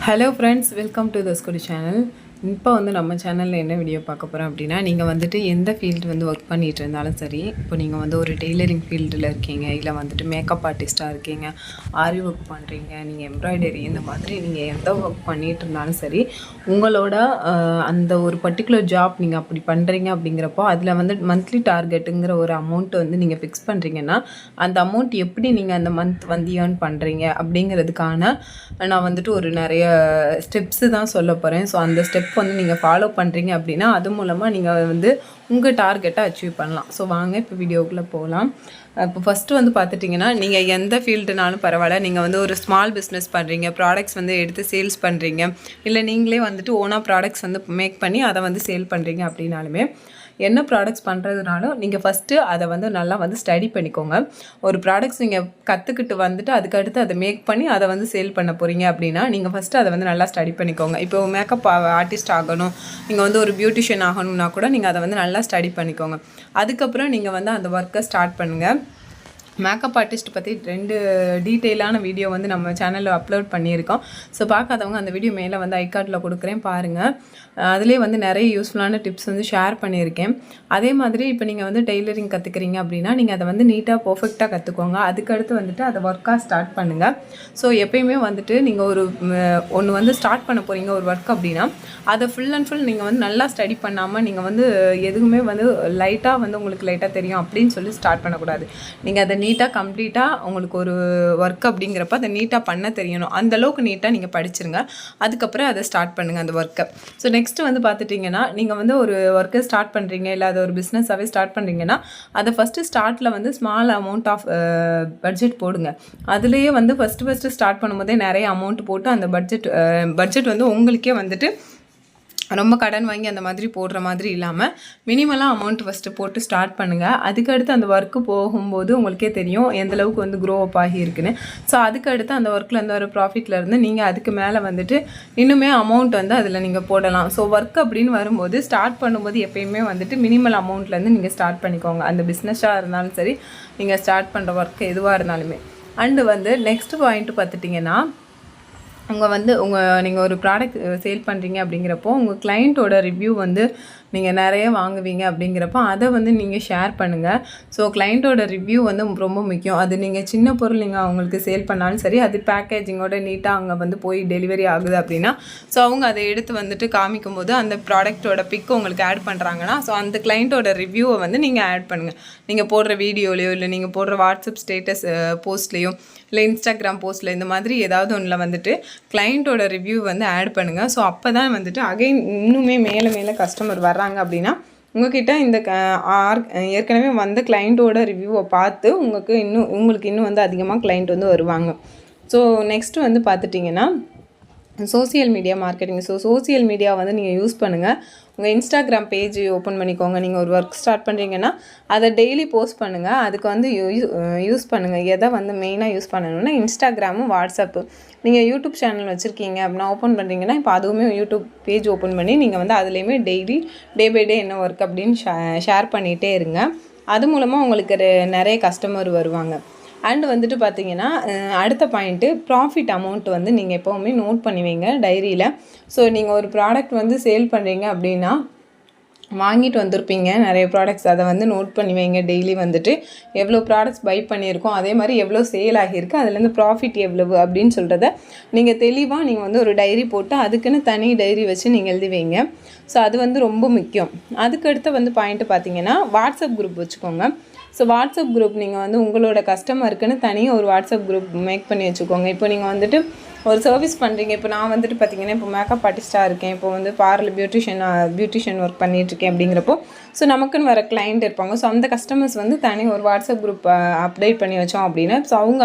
Hello friends, welcome to the Scotty channel. இப்போ வந்து நம்ம சேனலில் என்ன வீடியோ பார்க்க போகிறோம் அப்படின்னா, நீங்கள் வந்துட்டு எந்த ஃபீல்டு வந்து ஒர்க் பண்ணிகிட்டு இருந்தாலும் சரி, இப்போ நீங்கள் வந்து ஒரு டெய்லரிங் ஃபீல்டில் இருக்கீங்க, இல்லை வந்துட்டு மேக்கப் ஆர்டிஸ்ட்டாக இருக்கீங்க, ஆரி ஒர்க் பண்ணுறீங்க, நீங்கள் எம்ப்ராய்டரி இந்த மாதிரி நீங்கள் எந்த ஒர்க் பண்ணிகிட்டு இருந்தாலும் சரி, உங்களோட அந்த ஒரு பர்டிகுலர் ஜாப் நீங்கள் அப்படி பண்ணுறீங்க அப்படிங்கிறப்போ அதில் வந்து மந்த்லி டார்கெட்டுங்கிற ஒரு அமௌண்ட்டு வந்து நீங்கள் ஃபிக்ஸ் பண்ணுறீங்கன்னா, அந்த அமௌண்ட் எப்படி நீங்கள் அந்த மந்த் வந்து ஏர்ன் பண்ணுறீங்க அப்படிங்கிறதுக்கான நான் வந்துட்டு ஒரு நிறைய ஸ்டெப்ஸு தான் சொல்ல போகிறேன். ஸோ அந்த ஸ்டெப் வந்து நீங்கள் ஃபாலோ பண்ணுறீங்க அப்படின்னா அது மூலமாக நீங்கள் வந்து உங்கள் டார்கெட்டை அச்சீவ் பண்ணலாம். ஸோ வாங்க இப்போ வீடியோக்குள்ளே போகலாம். இப்போ ஃபஸ்ட்டு வந்து பார்த்துட்டிங்கன்னா, நீங்கள் எந்த ஃபீல்டுனாலும் பரவாயில்ல, நீங்கள் வந்து ஒரு ஸ்மால் பிஸ்னஸ் பண்ணுறீங்க, ப்ராடக்ட்ஸ் வந்து எடுத்து சேல்ஸ் பண்ணுறீங்க, இல்லை நீங்களே வந்துட்டு ஓனாக ப்ராடக்ட்ஸ் வந்து மேக் பண்ணி அதை வந்து சேல் பண்ணுறீங்க அப்படின்னாலுமே, என்ன ப்ராடக்ட்ஸ் பண்ணுறதுனாலும் நீங்கள் ஃபஸ்ட்டு அதை வந்து நல்லா வந்து ஸ்டடி பண்ணிக்கோங்க. ஒரு ப்ராடக்ட்ஸ் நீங்கள் கற்றுக்கிட்டு வந்துட்டு அதுக்கடுத்து அதை மேக் பண்ணி அதை வந்து சேல் பண்ண போகிறீங்க அப்படின்னா, நீங்கள் ஃபஸ்ட்டு அதை வந்து நல்லா ஸ்டடி பண்ணிக்கோங்க. இப்போ மேக்கப் ஆர்டிஸ்ட் ஆகணும், நீங்கள் வந்து ஒரு பியூட்டிஷியன் ஆகணும்னா கூட நீங்கள் அதை வந்து நல்லா ஸ்டடி பண்ணிக்கோங்க. அதுக்கப்புறம் நீங்கள் வந்து அந்த ஒர்க்கை ஸ்டார்ட் பண்ணுங்கள். மேக்கப் ஆர்டிஸ்ட் பற்றி 2 டீட்டெயிலான வீடியோ வந்து நம்ம சேனலில் அப்லோட் பண்ணியிருக்கோம். ஸோ பார்க்காதவங்க அந்த வீடியோ மேலே வந்து ஐகார்டில் கொடுக்குறேன் பாருங்கள். அதிலே வந்து நிறைய யூஸ்ஃபுல்லான டிப்ஸ் வந்து ஷேர் பண்ணியிருக்கேன். அதே மாதிரி இப்போ நீங்கள் வந்து டெய்லரிங் கற்றுக்குறீங்க அப்படின்னா, நீங்கள் அதை வந்து நீட்டாக பர்ஃபெக்டாக கற்றுக்கோங்க. அதுக்கடுத்து வந்துட்டு அதை ஒர்க்காக ஸ்டார்ட் பண்ணுங்கள். ஸோ எப்பயுமே வந்துட்டு நீங்கள் ஒரு ஒன்று வந்து ஸ்டார்ட் பண்ண போகிறீங்க ஒரு ஒர்க் அப்படின்னா, அதை ஃபுல் அண்ட் ஃபுல் நீங்கள் வந்து நல்லா ஸ்டடி பண்ணாமல் நீங்கள் வந்து எதுவுமே வந்து லைட்டாக வந்து உங்களுக்கு லைட்டாக தெரியும் அப்படின்னு சொல்லி ஸ்டார்ட் பண்ணக்கூடாது. நீங்கள் அதை நீட்டாக கம்ப்ளீட்டாக உங்களுக்கு ஒரு ஒர்க் அப்படிங்கிறப்ப அதை நீட்டாக பண்ண தெரியணும். அந்தளவுக்கு நீட்டாக நீங்கள் படிச்சிருங்க. அதுக்கப்புறம் அதை ஸ்டார்ட் பண்ணுங்கள் அந்த ஒர்க்கை. ஸோ நெக்ஸ்ட்டு வந்து பார்த்துட்டிங்கன்னா, நீங்கள் வந்து ஒரு ஒர்க்கை ஸ்டார்ட் பண்ணுறீங்க, இல்லை அதை ஒரு பிஸ்னஸாகவே ஸ்டார்ட் பண்ணுறீங்கன்னா, அதை ஃபஸ்ட்டு ஸ்டார்ட்டில் வந்து ஸ்மால் அமௌண்ட் ஆஃப் பட்ஜெட் போடுங்க. அதுலேயே வந்து ஃபஸ்ட்டு ஸ்டார்ட் பண்ணும்போதே நிறைய அமௌண்ட் போட்டு அந்த பட்ஜெட் வந்து உங்களுக்கே வந்துட்டு ரொம்ப கடன் வாங்கி அந்த மாதிரி போடுற மாதிரி இல்லாமல் மினிமலாக அமௌண்ட் ஃபஸ்ட்டு போட்டு ஸ்டார்ட் பண்ணுங்கள். அதுக்கடுத்து அந்த ஒர்க்கு போகும்போது உங்களுக்கே தெரியும் எந்தளவுக்கு வந்து க்ரோ அப் ஆகியிருக்குன்னு. ஸோ அதுக்கடுத்து அந்த ஒர்க்கில் இருந்து ஒரு ப்ராஃபிட்லேருந்து நீங்கள் அதுக்கு மேலே வந்துட்டு இன்னுமே அமௌண்ட் வந்து அதில் நீங்கள் போடலாம். ஸோ ஒர்க் அப்படின்னு வரும்போது ஸ்டார்ட் பண்ணும்போது எப்பயுமே வந்துட்டு மினிமல் அமௌண்ட்லேருந்து நீங்கள் ஸ்டார்ட் பண்ணிக்கோங்க. அந்த பிஸ்னஸாக இருந்தாலும் சரி, நீங்கள் ஸ்டார்ட் பண்ணுற ஒர்க் எதுவாக இருந்தாலுமே. அண்டு வந்து நெக்ஸ்ட் பாயிண்ட்டு பார்த்துட்டிங்கன்னா, நீங்கள் ஒரு ப்ராடக்ட் சேல் பண்ணுறீங்க அப்படிங்கிறப்போ உங்கள் கிளைண்ட்டோட ரிவ்யூ வந்து நீங்கள் நிறைய வாங்குவீங்க அப்படிங்கிறப்போ அதை வந்து நீங்கள் ஷேர் பண்ணுங்கள். ஸோ கிளைண்ட்டோட ரிவ்யூ வந்து ரொம்ப முக்கியம். அது நீங்கள் சின்ன பொருள் நீங்கள் அவங்களுக்கு சேல் பண்ணாலும் சரி, அது பேக்கேஜிங்கோட நீட்டாக அங்கே வந்து போய் டெலிவரி ஆகுது அப்படின்னா, ஸோ அவங்க அதை எடுத்து வந்துட்டு காமிக்கும்போது அந்த ப்ராடக்ட்டோட பிக் உங்களுக்கு ஆட் பண்ணுறாங்கன்னா, ஸோ அந்த கிளைண்ட்டோட ரிவ்யூவை வந்து நீங்கள் ஆட் பண்ணுங்கள். நீங்கள் போடுற வீடியோலையோ, இல்லை நீங்கள் போடுற வாட்ஸ்அப் ஸ்டேட்டஸ் போஸ்ட்லேயோ, இல்லை இன்ஸ்டாகிராம் போஸ்ட்டில் இந்த மாதிரி ஏதாவது ஒன்றில் வந்துட்டு கிளைண்ட்டோட ரிவ்யூ வந்து ஆட் பண்ணுங்கள். ஸோ அப்போ தான் வந்துட்டு அகைன் இன்னுமே மேலே கஸ்டமர் வர்றாங்க அப்படின்னா உங்கள்கிட்ட இந்த ஏற்கனவே வந்த கிளைண்ட்டோட ரிவ்யூவை பார்த்து உங்களுக்கு இன்னும் வந்து அதிகமாக கிளைண்ட் வந்து வருவாங்க. ஸோ நெக்ஸ்ட்டு வந்து பார்த்துட்டிங்கன்னா, social media marketing. So social media வந்து நீங்கள் யூஸ் பண்ணுங்கள். உங்கள் இன்ஸ்டாகிராம் பேஜ் ஓப்பன் பண்ணிக்கோங்க. நீங்கள் ஒரு ஒர்க் ஸ்டார்ட் பண்ணுறீங்கன்னா அதை டெய்லி போஸ்ட் பண்ணுங்கள். அதுக்கு வந்து யூஸ் பண்ணுங்கள். எதை வந்து மெயினாக யூஸ் பண்ணணும்னா இன்ஸ்டாகிராமும் வாட்ஸ்அப்பு. நீங்கள் யூடியூப் சேனல் வச்சுருக்கீங்க அப்படின்னா ஓப்பன் பண்ணுறீங்கன்னா, இப்போ அதுவுமே யூடியூப் பேஜ் ஓப்பன் பண்ணி நீங்கள் வந்து அதுலேயுமே டெய்லி டே பை டே என்ன ஒர்க் அப்படின்னு ஷேர் பண்ணிகிட்டே இருங்க. அது மூலமாக உங்களுக்கு நிறைய கஸ்டமர் வருவாங்க. அண்டு வந்துட்டு பார்த்தீங்கன்னா, அடுத்த பாயிண்ட்டு ப்ராஃபிட் அமௌண்ட் வந்து நீங்கள் எப்போவுமே நோட் பண்ணி வைங்க டைரியில். ஸோ நீங்கள் ஒரு ப்ராடக்ட் வந்து சேல் பண்ணுறீங்க அப்படின்னா, வாங்கிட்டு வந்திருப்பீங்க நிறைய ப்ராடக்ட்ஸ், அதை வந்து நோட் பண்ணி வைங்க. டெய்லி வந்துட்டு எவ்வளோ ப்ராடக்ட்ஸ் பை பண்ணியிருக்கோம், அதே மாதிரி எவ்வளோ சேல் ஆகியிருக்கு, அதுலேருந்து ப்ராஃபிட் எவ்வளவு அப்படின்னு சொல்கிறத நீங்கள் தெளிவாக நீங்கள் வந்து ஒரு டைரி போட்டு அதுக்குன்னு தனி டைரி வச்சு நீங்கள் எழுதி வைங்க. ஸோ அது வந்து ரொம்ப முக்கியம். அதுக்கடுத்து வந்து பாயிண்ட்டு பார்த்தீங்கன்னா, வாட்ஸ்அப் குரூப் வச்சுக்கோங்க. ஸோ வாட்ஸ்அப் குரூப் நீங்கள் வந்து உங்களோட கஸ்டமருக்குன்னு தனியாக ஒரு வாட்ஸ்அப் குரூப் மேக் பண்ணி வச்சுக்கோங்க. இப்போ நீங்கள் வந்துட்டு ஒரு சர்வீஸ் பண்ணுறீங்க. இப்போ நான் வந்துட்டு பார்த்திங்கன்னா, இப்போ மேக்கப் ஆர்டிஸ்ட்டாக இருக்கேன், இப்போ வந்து பார்லர் பியூட்டிஷியன் ஒர்க் பண்ணிகிட்ருக்கேன் அப்படிங்கிறப்போ, ஸோ நமக்குன்னு வர கிளைண்ட் இருப்பாங்க. ஸோ அந்த கஸ்டமர்ஸ் வந்து தனி ஒரு வாட்ஸ்அப் குரூப் அப்டேட் பண்ணி வச்சோம் அப்படின்னா, ஸோ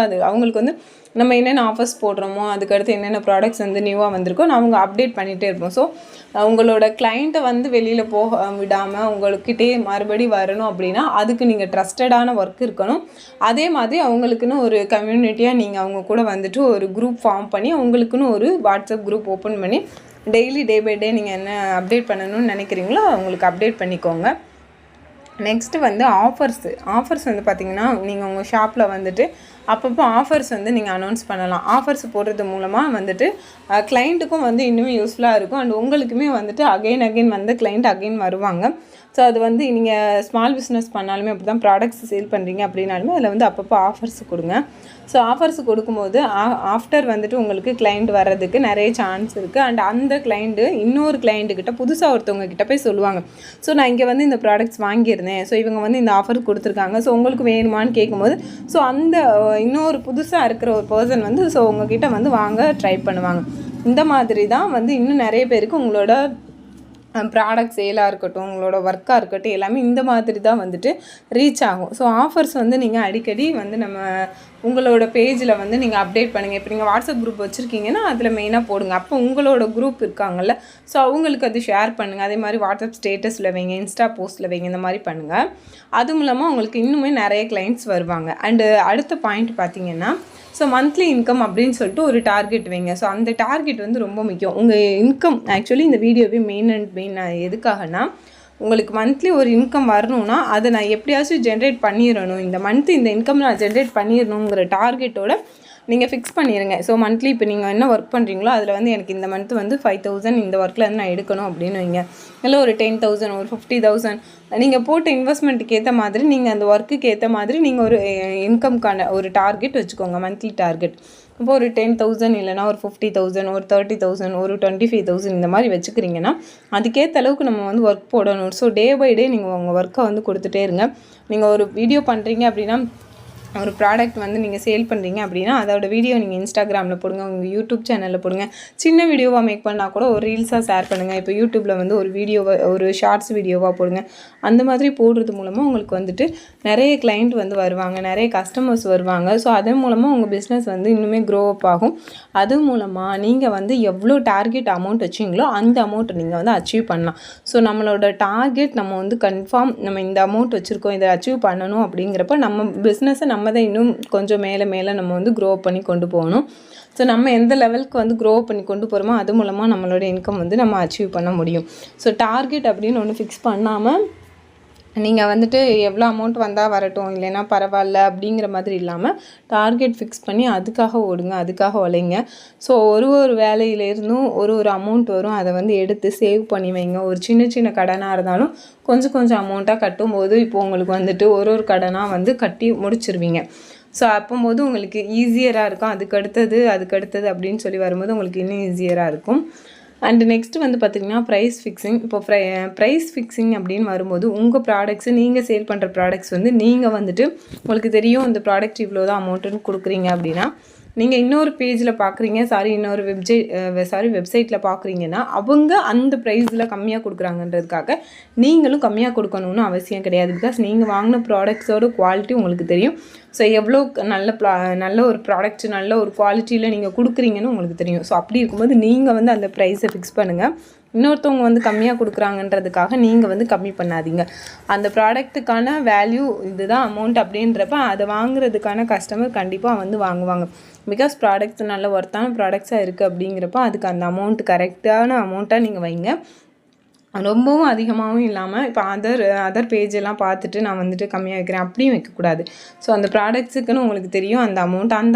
அவங்களுக்கு வந்து நம்ம என்னென்ன ஆஃபர்ஸ் போடுறோமோ, அதுக்கடுத்து என்னென்ன ப்ராடக்ட்ஸ் வந்து நியூவாக வந்திருக்கோ அவங்க அப்டேட் பண்ணிகிட்டே இருப்போம். ஸோ உங்களோட கிளைண்ட்டை வந்து வெளியில் போக விடாமல் உங்கள்கிட்டே மறுபடி வரணும் அப்படின்னா, அதுக்கு நீங்கள் ட்ரஸ்டடான ஒர்க் இருக்கணும். அதே மாதிரி அவங்களுக்குன்னு ஒரு கம்யூனிட்டியாக நீங்கள் அவங்க கூட வந்துட்டு ஒரு குரூப் ஃபார்ம் பண்ணி அவங்களுக்குன்னு ஒரு வாட்ஸ்அப் குரூப் ஓப்பன் பண்ணி டெய்லி டே பை டே நீங்கள் என்ன அப்டேட் பண்ணணும்னு நினைக்கிறீங்களோ அவங்களுக்கு அப்டேட் பண்ணிக்கோங்க. நெக்ஸ்ட்டு வந்து ஆஃபர்ஸ் வந்து பார்த்திங்கன்னா, நீங்கள் உங்கள் ஷாப்பில் வந்துட்டு அப்பப்போ ஆஃபர்ஸ் வந்து நீங்கள் அனௌன்ஸ் பண்ணலாம். ஆஃபர்ஸ் போடுறது மூலமாக வந்துட்டு கிளைண்ட்டுக்கும் வந்து இன்னுமே யூஸ்ஃபுல்லாக இருக்கும். அண்ட் உங்களுக்குமே வந்துட்டு அகைன் வந்து கிளைண்ட் அகைன் வருவாங்க. ஸோ அது வந்து நீங்கள் ஸ்மால் பிஸ்னஸ் பண்ணாலுமே அப்படி தான், ப்ராடக்ட்ஸ் சேல் பண்ணுறீங்க அப்படின்னாலுமே அதில் வந்து அப்பப்போ ஆஃபர்ஸ் கொடுங்க. ஸோ ஆஃபர்ஸ் கொடுக்கும்போது ஆஃப்டர் வந்துட்டு உங்களுக்கு கிளைண்ட் வர்றதுக்கு நிறைய சான்ஸ் இருக்குது. அண்ட் அந்த கிளைண்ட்டு இன்னொரு கிளைண்ட்டுக்கிட்ட புதுசாக ஒருத்தவங்க கிட்ட போய் சொல்லுவாங்க, ஸோ நான் இங்கே வந்து இந்த ப்ராடக்ட்ஸ் வாங்கியிருந்தேன், ஸோ இவங்க வந்து இந்த ஆஃபர் கொடுத்துருக்காங்க, ஸோ உங்களுக்கு வேணுமான்னு கேட்கும்போது ஸோ அந்த இன்னொரு புதுசாக இருக்கிற ஒரு பர்சன் வந்து ஸோ உங்ககிட்ட வந்து வாங்க ட்ரை பண்ணுவாங்க. இந்த மாதிரி தான் வந்து இன்னும் நிறைய பேருக்கு உங்களோட ப்ராடக்ட் சேலாக இருக்கட்டும், உங்களோட ஒர்க்காக இருக்கட்டும், எல்லாமே இந்த மாதிரி தான் வந்துட்டு ரீச் ஆகும். ஸோ ஆஃபர்ஸ் வந்து நீங்கள் அடிக்கடி வந்து நம்ம உங்களோட பேஜில் வந்து நீங்கள் அப்டேட் பண்ணுங்கள். இப்போ நீங்கள் வாட்ஸ்அப் குரூப் வச்சுருக்கீங்கன்னா அதில் மெயினாக போடுங்க. அப்போ உங்களோட குரூப் இருக்காங்கல்ல, ஸோ அவங்களுக்கு அது ஷேர் பண்ணுங்கள். அதே மாதிரி வாட்ஸ்அப் ஸ்டேட்டஸில் வைங்க, இன்ஸ்டா போஸ்ட்டில் வைங்க, இந்த மாதிரி பண்ணுங்கள். அது மூலமாக உங்களுக்கு இன்னுமே நிறைய கிளைண்ட்ஸ் வருவாங்க. அண்டு அடுத்த பாயிண்ட் பார்த்திங்கன்னா, ஸோ மந்த்லி இன்கம் அப்படின்னு சொல்லிட்டு ஒரு டார்கெட் வைங்க. ஸோ அந்த டார்கெட் வந்து ரொம்ப முக்கியம். உங்கள் இன்கம் ஆக்சுவலி இந்த வீடியோவே மெயின் எதுக்காகனா, உங்களுக்கு மந்த்லி ஒரு இன்கம் வரணும்னா அதை நான் எப்படியாச்சும் ஜென்ரேட் பண்ணிடணும், இந்த மந்த் இந்த இன்கம் நான் ஜென்ரேட் பண்ணிடணுங்கிற டார்கெட்டோட நீங்கள் ஃபிக்ஸ் பண்ணிடுங்க. ஸோ மந்த்லி இப்போ நீங்கள் என்ன ஒர்க் பண்ணுறீங்களோ அதில் வந்து எனக்கு இந்த மந்த் வந்து 5,000 இந்த ஒர்க்கில் வந்து நான் எடுக்கணும் அப்படின்னு வைங்க. இல்லை ஒரு 10,000 ஒரு 50,000 நீங்கள் போட்ட இன்வெஸ்ட்மெண்ட்டுக்கு ஏற்ற மாதிரி நீங்கள் அந்த ஒர்க்குக்கு ஏற்ற மாதிரி நீங்கள் ஒரு இன்கம்க்கான ஒரு டார்கெட் வச்சுக்கோங்க, மந்த்லி டார்கெட். இப்போ ஒரு 10,000 இல்லைனா ஒரு 50,000 ஒரு 30,000 ஒரு 25,000 இந்த மாதிரி வச்சுக்கிறீங்கன்னா அதுக்கேற்ற அளவுக்கு நம்ம வந்து ஒர்க் போடணும். ஸோ டே பை டே நீங்கள் உங்கள் ஒர்க்கை வந்து கொடுத்துட்டே இருங்க. நீங்கள் ஒரு வீடியோ பண்ணுறீங்க அப்படின்னா, ஒரு ப்ராடக்ட் வந்து நீங்கள் சேல் பண்ணுறீங்க அப்படின்னா அதோட வீடியோ நீங்கள் இன்ஸ்டாகிராமில் போடுங்க, உங்கள் யூடியூப் சேனலில் போடுங்க. சின்ன வீடியோவாக மேக் பண்ணால் கூட ஒரு ரீல்ஸாக ஷேர் பண்ணுங்கள். இப்போ யூடியூப்பில் வந்து ஒரு வீடியோவை ஒரு ஷார்ட்ஸ் வீடியோவாக போடுங்க. அந்த மாதிரி போடுறது மூலமாக உங்களுக்கு வந்துட்டு நிறைய கிளைண்ட் வந்து வருவாங்க, நிறைய கஸ்டமர்ஸ் வருவாங்க. ஸோ அதன் மூலமாக உங்கள் பிஸ்னஸ் வந்து இன்னுமே க்ரோ அப் ஆகும். அது மூலமாக நீங்கள் வந்து எவ்வளோ டார்கெட் அமௌண்ட் வச்சிங்களோ அந்த அமௌண்ட்டை நீங்கள் வந்து அச்சீவ் பண்ணலாம். ஸோ நம்மளோட டார்கெட் நம்ம வந்து கன்ஃபார்ம் நம்ம இந்த அமௌண்ட் வச்சுருக்கோம், இதை அச்சீவ் பண்ணணும் அப்படிங்கிறப்ப நம்ம பிஸ்னஸை நம்ம தான் இன்னும் கொஞ்சம் மேலே நம்ம வந்து க்ரோ பண்ணி கொண்டு போகணும். ஸோ நம்ம எந்த லெவலுக்கு வந்து க்ரோ பண்ணி கொண்டு போகிறோமோ அது மூலமாக நம்மளோட இன்கம் வந்து நம்ம அச்சீவ் பண்ண முடியும். ஸோ டார்கெட் அப்படின்னு ஒன்று ஃபிக்ஸ் பண்ணாமல் நீங்கள் வந்துட்டு எவ்வளோ அமௌண்ட் வந்தால் வரட்டும், இல்லைன்னா பரவாயில்ல அப்படிங்கிற மாதிரி இல்லாமல் டார்கெட் ஃபிக்ஸ் பண்ணி அதுக்காக ஓடுங்க, அதுக்காக உழைங்க. ஸோ ஒரு வேலையிலேருந்தும் ஒரு அமௌண்ட் வரும், அதை வந்து எடுத்து சேவ் பண்ணி வைங்க. ஒரு சின்ன கடனாக இருந்தாலும் கொஞ்சம் அமௌண்ட்டாக கட்டும்போது இப்போ உங்களுக்கு வந்துட்டு ஒரு கடனாக வந்து கட்டி முடிச்சிருவீங்க. ஸோ அப்போது உங்களுக்கு ஈஸியராக இருக்கும். அதுக்கடுத்தது அப்படின்னு சொல்லி வரும்போது உங்களுக்கு இன்னும் ஈஸியராக இருக்கும். அண்ட் நெக்ஸ்ட்டு வந்து பார்த்திங்கன்னா ப்ரைஸ் ஃபிக்ஸிங். இப்போ ப்ரைஸ் ஃபிக்ஸிங் அப்படின்னு வரும்போது உங்கள் ப்ராடக்ட்ஸு நீங்கள் சேல் பண்ணுற ப்ராடக்ட்ஸ் வந்து நீங்கள் வந்துட்டு உங்களுக்கு தெரியும் இந்த ப்ராடக்ட் இவ்வளோ தான் அமௌண்ட்டுன்னு கொடுக்குறீங்க அப்படின்னா, நீங்கள் இன்னொரு பேஜில் பார்க்குறீங்க, இன்னொரு வெப்சைட்டில் பார்க்குறீங்கன்னா அவங்க அந்த ப்ரைஸில் கம்மியாக கொடுக்குறாங்கன்றதுக்காக நீங்களும் கம்மியாக கொடுக்கணும்னு அவசியம் கிடையாது. பிகாஸ் நீங்கள் வாங்கின ப்ராடக்ட்ஸோட குவாலிட்டி உங்களுக்கு தெரியும். ஸோ எவ்வளோ நல்ல ஒரு ப்ராடக்ட் நல்ல ஒரு குவாலிட்டியில் நீங்கள் கொடுக்குறீங்கன்னு உங்களுக்கு தெரியும். ஸோ அப்படி இருக்கும்போது நீங்கள் வந்து அந்த ப்ரைஸை ஃபிக்ஸ் பண்ணுங்கள். இன்னொருத்தவங்க வந்து கம்மியாக கொடுக்குறாங்கன்றதுக்காக நீங்கள் வந்து கம்மி பண்ணாதீங்க. அந்த ப்ராடக்ட்டுக்கான வேல்யூ இதுதான் அமௌண்ட் அப்படின்றப்ப அதை வாங்குறதுக்கான கஸ்டமர் கண்டிப்பாக வந்து வாங்குவாங்க. பிகாஸ் ப்ராடக்ட்ஸ் நல்ல ஒர்த்தான ப்ராடக்ட்ஸாக இருக்குது அப்படிங்கிறப்ப அதுக்கு அந்த அமௌண்ட் கரெக்டான அமௌண்ட்டாக நீங்கள் வைங்க. ரொம்பவும் அதிகமாகவும் இல்லாமல் இப்போ அதர் பேஜெல்லாம் பார்த்துட்டு நான் வந்துட்டு கம்மியாக வைக்கிறேன் அப்படியும் வைக்கக்கூடாது. ஸோ அந்த ப்ராடக்ட்ஸுக்குன்னு உங்களுக்கு தெரியும் அந்த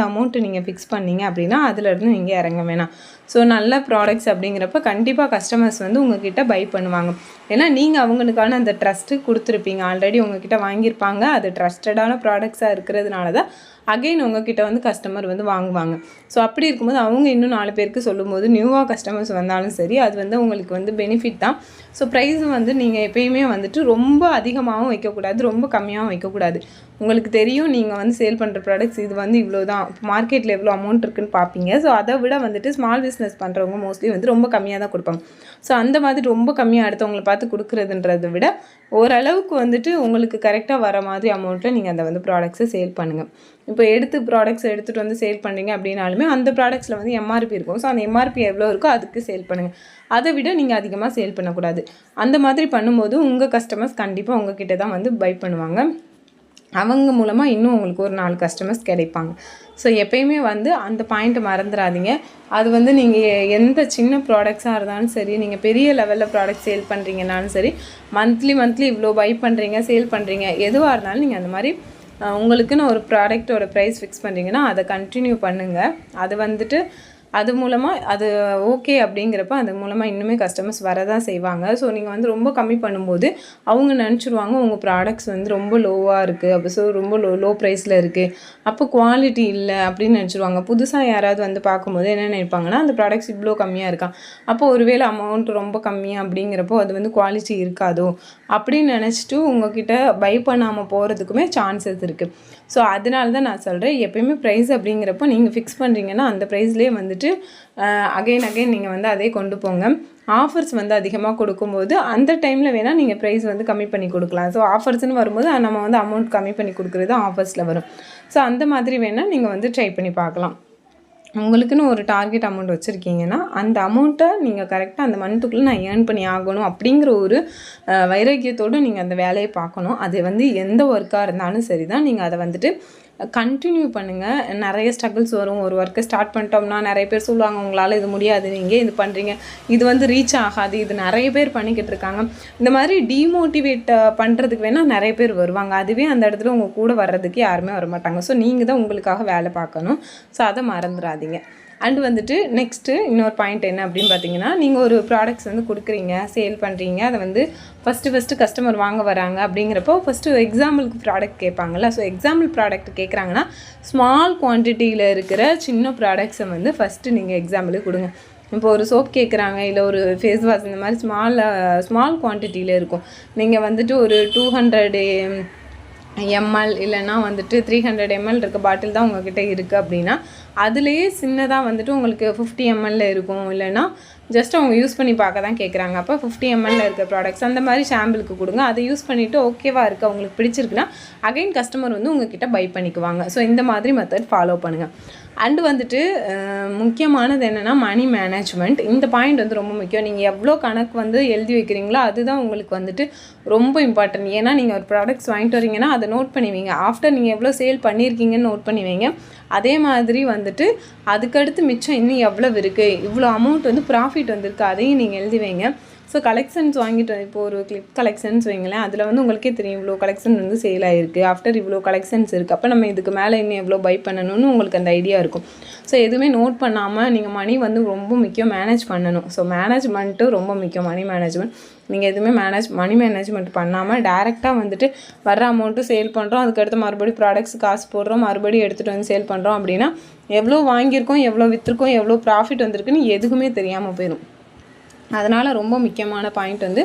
அமௌண்ட்டு நீங்கள் ஃபிக்ஸ் பண்ணிங்க அப்படின்னா அதிலேருந்து நீங்கள் இறங்க வேணாம். ஸோ நல்ல ப்ராடக்ட்ஸ் அப்படிங்கிறப்ப கண்டிப்பாக கஸ்டமர்ஸ் வந்து உங்ககிட்ட பை பண்ணுவாங்க. ஏன்னா நீங்கள் அவங்களுக்கான அந்த ட்ரஸ்ட்டு கொடுத்துருப்பீங்க, ஆல்ரெடி உங்ககிட்ட வாங்கியிருப்பாங்க. அது ட்ரஸ்டடான ப்ராடக்ட்ஸாக இருக்கிறதுனால தான் அகெயின் உங்ககிட்ட வந்து கஸ்டமர் வந்து வாங்குவாங்க. ஸோ அப்படி இருக்கும்போது அவங்க இன்னும் 4 பேருக்கு சொல்லும்போது நியூவாக கஸ்டமர்ஸ் வந்தாலும் சரி அது வந்து உங்களுக்கு வந்து பெனிஃபிட் தான். ஸோ ப்ரைஸும் வந்து நீங்கள் எப்பயுமே வந்துட்டு ரொம்ப அதிகமாகவும் வைக்கக்கூடாது, ரொம்ப கம்மியாகவும் வைக்கக்கூடாது. உங்களுக்கு தெரியும் நீங்கள் வந்து சேல் பண்ணுற ப்ராடக்ட்ஸ் இது வந்து இவ்வளோ தான், மார்க்கெட்டில் எவ்வளோ அமௌண்ட் இருக்குதுன்னு பார்ப்பீங்க. ஸோ அதை விட வந்துட்டு ஸ்மால் பிஸ்னஸ் பண்ணுறவங்க மோஸ்ட்லி வந்து ரொம்ப கம்மியாக தான் கொடுப்பாங்க. ஸோ அந்த மாதிரி ரொம்ப கம்மியாக அடுத்தவங்களை பார்த்து கொடுக்குறதுன்றதை விட ஓரளவுக்கு வந்துட்டு உங்களுக்கு கரெக்டாக வர மாதிரி அமௌண்ட்டில் நீங்கள் அந்த வந்து ப்ராடக்ட்ஸை சேல் பண்ணுங்கள். இப்போ ப்ராடக்ட்ஸ் எடுத்துகிட்டு வந்து சேல் பண்ணுறீங்க அப்படின்னாலுமே அந்த ப்ராடக்ட்ஸில் வந்து எம்ஆர்பி இருக்கும். ஸோ அந்த எம்ஆர்பி எவ்வளோ இருக்கோ அதுக்கு சேல் பண்ணுங்கள். அதை விட நீங்கள் அதிகமாக சேல் பண்ணக்கூடாது. அந்த மாதிரி பண்ணும்போது உங்கள் கஸ்டமர்ஸ் கண்டிப்பாக உங்ககிட்ட தான் வந்து பை பண்ணுவாங்க. அவங்க மூலமாக இன்னும் உங்களுக்கு ஒரு 4 கஸ்டமர்ஸ் கிடைப்பாங்க. ஸோ எப்பயுமே வந்து அந்த பாயிண்ட்டை மறந்துடாதீங்க. அது வந்து நீங்கள் எந்த சின்ன ப்ராடக்ட்ஸாக இருந்தாலும் சரி, நீங்கள் பெரிய லெவலில் ப்ராடக்ட் சேல் பண்ணுறீங்கனாலும் சரி, மந்த்லி இவ்வளோ பை பண்ணுறீங்க சேல் பண்ணுறீங்க எதுவாக இருந்தாலும் நீங்கள் அந்த மாதிரி உங்களுக்குன்னு ஒரு ப்ராடக்ட்டோட ப்ரைஸ் ஃபிக்ஸ் பண்ணுறீங்கன்னா அதை கண்டினியூ பண்ணுங்கள். அது வந்துட்டு அது மூலமாக அது ஓகே அப்படிங்கிறப்ப அது மூலமாக இன்னுமே கஸ்டமர்ஸ் வரதான் செய்வாங்க. ஸோ நீங்கள் வந்து ரொம்ப கம்மி பண்ணும்போது அவங்க நினச்சிருவாங்க உங்கள் ப்ராடக்ட்ஸ் வந்து ரொம்ப லோவாக இருக்குது, அப்போ ஸோ ரொம்ப லோ ப்ரைஸில் இருக்குது, அப்போ குவாலிட்டி இல்லை அப்படின்னு நினச்சிருவாங்க. புதுசாக யாராவது வந்து பார்க்கும்போது என்ன நினைப்பாங்கன்னா அந்த ப்ராடக்ட்ஸ் இவ்வளோ கம்மியாக இருக்கான், அப்போ ஒருவேளை அமௌண்ட் ரொம்ப கம்மியாக அப்படிங்கிறப்போ அது வந்து குவாலிட்டி இருக்காதோ அப்படின்னு நினச்சிட்டு உங்ககிட்ட பை பண்ணாமல் போகிறதுக்குமே சான்சஸ் இருக்குது. ஸோ அதனால தான் நான் சொல்கிறேன், எப்போயுமே ப்ரைஸ் அப்படிங்கிறப்போ நீங்கள் ஃபிக்ஸ் பண்ணுறீங்கன்னா அந்த ப்ரைஸ்லேயே வந்துட்டு அகைன் நீங்கள் வந்து அதே கொண்டு போங்க. ஆஃபர்ஸ் வந்து அதிகமாக கொடுக்கும்போது அந்த டைமில் வேணால் நீங்கள் ப்ரைஸ் வந்து கம்மி பண்ணி கொடுக்கலாம். ஸோ ஆஃபர்ஸ்னு வரும்போது நம்ம வந்து அமௌண்ட் கம்மி பண்ணி கொடுக்குறது ஆஃபர்ஸில் வரும். ஸோ அந்த மாதிரி வேணால் நீங்கள் வந்து ட்ரை பண்ணி பார்க்கலாம். உங்களுக்குன்னு ஒரு டார்கெட் அமௌண்ட் வச்சுருக்கீங்கன்னா அந்த அமௌண்ட்டை நீங்கள் கரெக்டாக அந்த மந்த்துக்குள்ளே நான் ஏர்ன் பண்ணி ஆகணும் அப்படிங்கிற ஒரு வைராக்கியத்தோடு நீங்கள் அந்த வேலையை பார்க்கணும். அது வந்து எந்த ஒர்க்காக இருந்தாலும் சரி தான், நீங்கள் அதை வந்துட்டு கண்டினியூ பண்ணுங்கள். நிறைய ஸ்ட்ரகிள்ஸ் வரும். ஒரு ஒர்க்கை ஸ்டார்ட் பண்ணிட்டோம்னா நிறைய பேர் சொல்லுவாங்க உங்களால் இது முடியாது, நீங்கள் இது பண்ணுறீங்க, இது வந்து ரீச் ஆகாது, இது நிறைய பேர் பண்ணிக்கிட்டு இருக்காங்க. இந்த மாதிரி டீமோட்டிவேட் பண்ணுறதுக்கு வேணால் நிறைய பேர் வருவாங்க. அதுவே அந்த இடத்துல உங்கள் கூட வர்றதுக்கு யாருமே வரமாட்டாங்க. ஸோ நீங்கள் தான் உங்களுக்காக வேலை பார்க்கணும். ஸோ அதை மறந்துடாதீங்க. அண்டு வந்துட்டு நெக்ஸ்ட்டு இன்னொரு பாயிண்ட் என்ன அப்படின்னு பார்த்தீங்கன்னா, நீங்கள் ஒரு ப்ராடக்ட்ஸ் வந்து கொடுக்குறீங்க, சேல் பண்ணுறீங்க, அதை வந்து ஃபஸ்ட்டு கஸ்டமர் வாங்க வராங்க அப்படிங்கிறப்போ ஃபஸ்ட்டு எக்ஸாம்பிளுக்கு ப்ராடக்ட் கேட்பாங்கள்ல. ஸோ எக்ஸாம்பிள் ப்ராடக்ட் கேட்குறாங்கன்னா ஸ்மால் குவான்டிட்டியில் இருக்கிற சின்ன ப்ராடக்ட்ஸை வந்து ஃபஸ்ட்டு நீங்கள் எக்ஸாம்பிளுக்கு கொடுங்க. இப்போ ஒரு சோப் கேட்குறாங்க, இல்லை ஒரு ஃபேஸ் வாஷ், இந்த மாதிரி ஸ்மால் குவான்டிட்டியில் இருக்கும். நீங்கள் வந்துட்டு ஒரு 200 ml இல்லைன்னா வந்துட்டு 300 ml இருக்க பாட்டில் தான் உங்கள்கிட்ட இருக்குது அப்படின்னா அதுலேயே சின்னதாக வந்துட்டு உங்களுக்கு 50 ml இருக்கும். இல்லைன்னா ஜஸ்ட் அவங்க யூஸ் பண்ணி பார்க்க தான் கேட்குறாங்க, அப்போ 50 ml இருக்க ப்ராடக்ட்ஸ் அந்த மாதிரி சாம்பிளுக்கு கொடுங்க. அதை யூஸ் பண்ணிவிட்டு ஓகேவாக இருக்குது, அவங்களுக்கு பிடிச்சிருக்குன்னா அகைன் கஸ்டமர் வந்து உங்ககிட்ட பை பண்ணிக்குவாங்க. ஸோ இந்த மாதிரி மெத்தட் ஃபாலோ பண்ணுங்கள். அண்டு வந்துட்டு முக்கியமானது என்னென்னா மணி மேனேஜ்மெண்ட். இந்த பாயிண்ட் வந்து ரொம்ப முக்கியம். நீங்கள் எவ்வளோ கணக்கு வந்து எழுதி வைக்கிறீங்களோ அதுதான் உங்களுக்கு வந்துட்டு ரொம்ப இம்பார்ட்டன்ட். ஏன்னா நீங்கள் ஒரு ப்ராடக்ட்ஸ் வாங்கிட்டு வரீங்கன்னா அதை நோட் பண்ணுவீங்க. ஆஃப்டர் நீங்கள் எவ்வளோ சேல் பண்ணியிருக்கீங்கன்னு நோட் பண்ணுவீங்க. அதே மாதிரி வந்துட்டு அதுக்கடுத்து மிச்சம் இன்னும் எவ்வளோ இருக்குது, இவ்வளோ அமௌண்ட் வந்து ப்ராஃபிட் வந்திருக்கு, அதையும் நீங்கள் எழுதி வைங்க. ஸோ கலெக்ஷன்ஸ் வாங்கிட்டு இப்போ ஒரு கிளிப் கலெக்ஷன்ஸ் வைங்களேன், அதில் வந்து உங்களுக்கே தெரியும் இவ்வளோ கலெக்ஷன் வந்து சேல் ஆகிருக்கு, ஆஃப்டர் இவ்வளோ கலெக்ஷன்ஸ் இருக்குது, அப்போ நம்ம இதுக்கு மேலே இன்னும் எவ்வளோ பை பண்ணணும்னு உங்களுக்கு அந்த ஐடியா இருக்கும். ஸோ எதுவுமே நோட் பண்ணாமல் நீங்கள் மணி வந்து ரொம்ப முக்கியம், மேனேஜ் பண்ணணும். ஸோ மேனேஜ்மெண்ட்டு ரொம்ப முக்கியம், மணி மேனேஜ்மெண்ட். நீங்கள் எதுவுமே மணி மேனேஜ்மெண்ட் பண்ணாமல் டேரெக்டாக வந்துட்டு வர்ற அமௌண்ட்டு சேல் பண்ணுறோம், அதுக்கடுத்து மறுபடியும் ப்ராடக்ட்ஸ் காசு போடுறோம், மறுபடியும் எடுத்துகிட்டு வந்து சேல் பண்ணுறோம் அப்படின்னா எவ்வளோ வாங்கியிருக்கோம், எவ்வளோ விற்றுருக்கோம், எவ்வளோ ப்ராஃபிட் வந்திருக்குன்னு எதுவுமே தெரியாமல் போயிடும். அதனால் ரொம்ப முக்கியமான பாயிண்ட் வந்து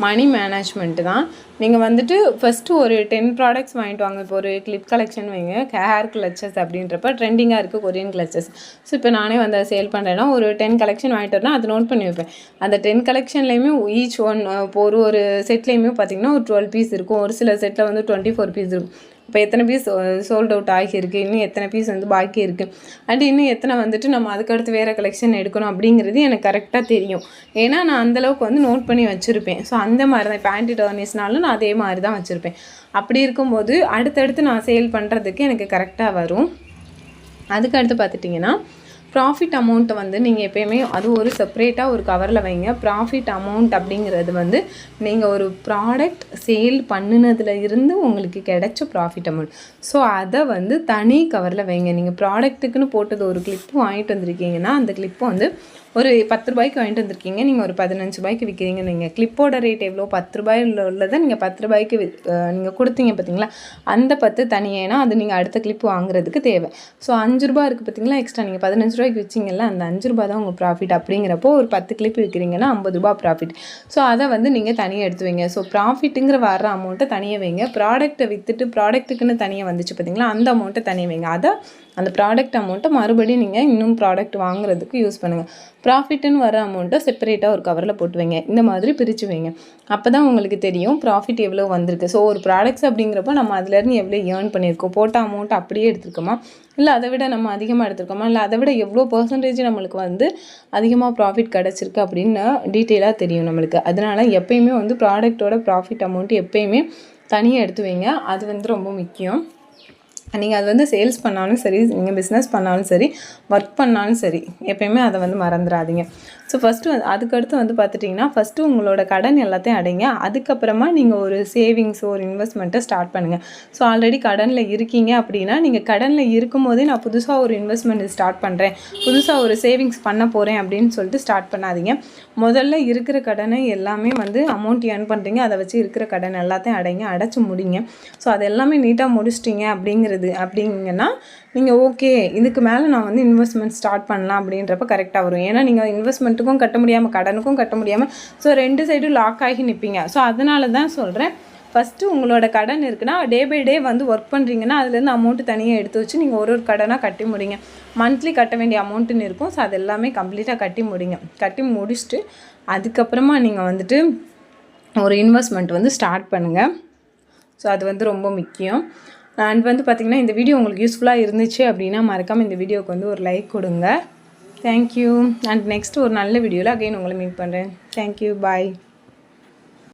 மணி மேனேஜ்மெண்ட்டு தான். நீங்கள் வந்துட்டு ஃபஸ்ட்டு ஒரு 10 ப்ராடக்ட்ஸ் வாங்கிட்டு வாங்க. இப்போ ஒரு கிளிப் கலெக்ஷன் வைங்க, ஹேர் கிளச்சஸ் அப்படின்றப்ப ட்ரெண்டிங்காக இருக்குது கொரியன் கிளச்சஸ். ஸோ இப்போ நானே வந்து அதை சேல் பண்ணுறேன்னா ஒரு 10 கலெக்ஷன் வாங்கிட்டு வரேன்னா அது நோட் பண்ணி வைப்பேன். அந்த 10 கலெக்ஷன்லேயுமே ஈச் ஒன் இப்போ ஒரு செட்லேயுமே பார்த்திங்கன்னா ஒரு 12 பீஸ் இருக்கும், ஒரு சில செட்டில் வந்து 24 பீஸ் இருக்கும். இப்போ எத்தனை பீஸ் சோல்ட் அவுட் ஆகியிருக்கு, இன்னும் எத்தனை பீஸ் வந்து பாக்கி இருக்குது, அண்ட் இன்னும் எத்தனை வந்துட்டு நம்ம அதுக்கடுத்து வேறு கலெக்ஷன் எடுக்கணும் அப்படிங்கிறது எனக்கு கரெக்டாக தெரியும். ஏன்னா நான் அந்தளவுக்கு வந்து நோட் பண்ணி வச்சுருப்பேன். ஸோ அந்த மாதிரி தான் இப்போ ஆன்டி டர்னிஸ்னாலும் நான் அதே மாதிரி தான் வச்சுருப்பேன். அப்படி இருக்கும்போது அடுத்தடுத்து நான் சேல் பண்ணுறதுக்கு எனக்கு கரெக்டாக வரும். அதுக்கடுத்து பார்த்துட்டிங்கன்னா ப்ராஃபிட் அமௌண்ட்டை வந்து நீங்கள் எப்போயுமே அது ஒரு செப்பரேட்டாக ஒரு கவரில் வைங்க. ப்ராஃபிட் அமௌண்ட் அப்படிங்கிறது வந்து நீங்கள் ஒரு ப்ராடக்ட் சேல் பண்ணினதுல இருந்து உங்களுக்கு கிடைச்ச ப்ராஃபிட் அமௌண்ட். ஸோ அதை வந்து தனி கவரில் வைங்க. நீங்கள் ப்ராடக்ட்டுக்குன்னு போட்டது ஒரு கிளிப்பு வாங்கிட்டு வந்திருக்கீங்கன்னா அந்த கிளிப்பு வந்து ஒரு 10 ரூபாய்க்கு வாங்கிட்டு வந்திருக்கீங்க, நீங்கள் ஒரு 15 ரூபாய்க்கு விற்கிறீங்க. நீங்கள் கிளிப்போட ரேட் எவ்வளோ 10 ரூபாயில் உள்ளதை நீங்கள் 10 ரூபாய்க்கு நீங்கள் கொடுத்தீங்க பார்த்தீங்களா, அந்த 10 தனியேனா அது நீங்கள் அடுத்த கிளிப்பு வாங்குறதுக்கு தேவை. ஸோ 5 ரூபா இருக்குது பார்த்தீங்களா எக்ஸ்ட்ரா, நீங்கள் 15 ரூபாய்க்கு வச்சிங்கல்ல, அந்த 5 ரூபா தான் உங்கள் ப்ராஃபிட். அப்படிங்கிறப்போ ஒரு 10 கிளிப்பு விற்கிறீங்கன்னா 50 ரூபா ப்ராஃபிட். ஸோ அதை வந்து நீங்கள் தனியாக எடுத்து வைங்க. ஸோ ப்ராஃபிட்டுங்கிற வர்ற அமௌண்ட்டை தனியாக வைங்க. ப்ராடக்ட்டை விற்றுட்டு ப்ராடக்ட்டுக்குன்னு தனியாக வந்துச்சு பார்த்தீங்களா, அந்த அமௌண்ட்டை தனியாக வைங்க. அதை அந்த ப்ராடக்ட் அமௌண்ட்டை மறுபடியும் நீங்கள் இன்னும் ப்ராடக்ட் வாங்குறதுக்கு யூஸ் பண்ணுங்கள். ப்ராஃபிட்டுன்னு வர அமௌண்ட்டை செப்பரேட்டாக ஒரு கவரில் போட்டு வைங்க. இந்த மாதிரி பிரித்து வைங்க. அப்போ தான் உங்களுக்கு தெரியும் ப்ராஃபிட் எவ்வளோ வந்திருக்கு. ஸோ ஒரு ப்ராடக்ட்ஸ் அப்படிங்கிறப்போ நம்ம அதுலேருந்து எவ்வளோ ஏர்ன் பண்ணியிருக்கோம், போட்ட அமௌண்ட் அப்படியே எடுத்துருக்கோமா, இல்லை அதை விட நம்ம அதிகமாக எடுத்துருக்கோமா, இல்லை அதை விட எவ்வளோ பர்சன்டேஜ் நம்மளுக்கு வந்து அதிகமாக ப்ராஃபிட் கிடச்சிருக்கு அப்படின்னு டீட்டெயிலாக தெரியும் நம்மளுக்கு. அதனால் எப்போயுமே வந்து ப்ராடக்ட்டோட ப்ராஃபிட் அமௌண்ட் எப்போயுமே தனியாக எடுத்து வைங்க. அது வந்து ரொம்ப முக்கியம். நீங்கள் அது வந்து சேல்ஸ் பண்ணாலும் சரி, நீங்கள் பிஸ்னஸ் பண்ணாலும் சரி, ஒர்க் பண்ணாலும் சரி, எப்பயுமே அதை வந்து மறந்துடாதீங்க. ஸோ ஃபஸ்ட்டு அதுக்கடுத்து வந்து பார்த்துட்டிங்கன்னா, ஃபஸ்ட்டு உங்களோட கடன் எல்லாத்தையும் அடைங்க. அதுக்கப்புறமா நீங்கள் ஒரு சேவிங்ஸோ ஒரு இன்வெஸ்ட்மெண்ட்டை ஸ்டார்ட் பண்ணுங்கள். ஸோ ஆல்ரெடி கடனில் இருக்கீங்க அப்படின்னா, நீங்கள் கடனில் இருக்கும் போதே நான் புதுசாக ஒரு இன்வெஸ்ட்மெண்ட் ஸ்டார்ட் பண்ணுறேன், புதுசாக ஒரு சேவிங்ஸ் பண்ண போகிறேன் அப்படின்னு சொல்லிட்டு ஸ்டார்ட் பண்ணாதீங்க. முதல்ல இருக்கிற கடனை எல்லாமே வந்து அமௌண்ட் ஏர்ன் பண்ணுறீங்க, அதை வச்சு இருக்கிற கடன் எல்லாத்தையும் அடைச்சு முடிங்க. ஸோ அது எல்லாமே நீட்டாக முடிச்சிட்டிங்க அப்படிங்கன்னா நீங்கள் ஓகே, இதுக்கு மேலே நான் வந்து இன்வெஸ்ட்மெண்ட் ஸ்டார்ட் பண்ணலாம் அப்படின்றப்ப கரெக்டாக வரும். ஏன்னா நீங்கள் இன்வெஸ்ட்மெண்ட்டுக்கும் கட்ட முடியாமல் கடனுக்கும் கட்ட முடியாமல் ஸோ 2 சைடும் லாக் ஆகி நிற்பீங்க. ஸோ அதனால தான் சொல்கிறேன், ஃபஸ்ட்டு உங்களோட கடன் இருக்குன்னா டே பை டே வந்து ஒர்க் பண்ணுறீங்கன்னா அதுலேருந்து அமௌண்ட்டு தனியாக எடுத்து வச்சு நீங்கள் ஒரு கடனாக கட்டி முடிங்க. மந்த்லி கட்ட வேண்டிய அமௌண்ட்டுன்னு இருக்கும். ஸோ அது எல்லாமே கம்ப்ளீட்டாக கட்டி முடிச்சுட்டு அதுக்கப்புறமா நீங்கள் வந்துட்டு ஒரு இன்வெஸ்ட்மெண்ட் வந்து ஸ்டார்ட் பண்ணுங்கள். ஸோ அது வந்து ரொம்ப முக்கியம். அண்ட் வந்து பார்த்திங்கன்னா, இந்த வீடியோ உங்களுக்கு யூஸ்ஃபுல்லாக இருந்துச்சு அப்படின்னா மறக்காமல் இந்த வீடியோவுக்கு வந்து ஒரு லைக் கொடுங்க. தேங்க்யூ. அண்ட் நெக்ஸ்ட் ஒரு நல்ல வீடியோவில் அகைன் உங்களை மீட் பண்ணுறேன். தேங்க்யூ. பாய்.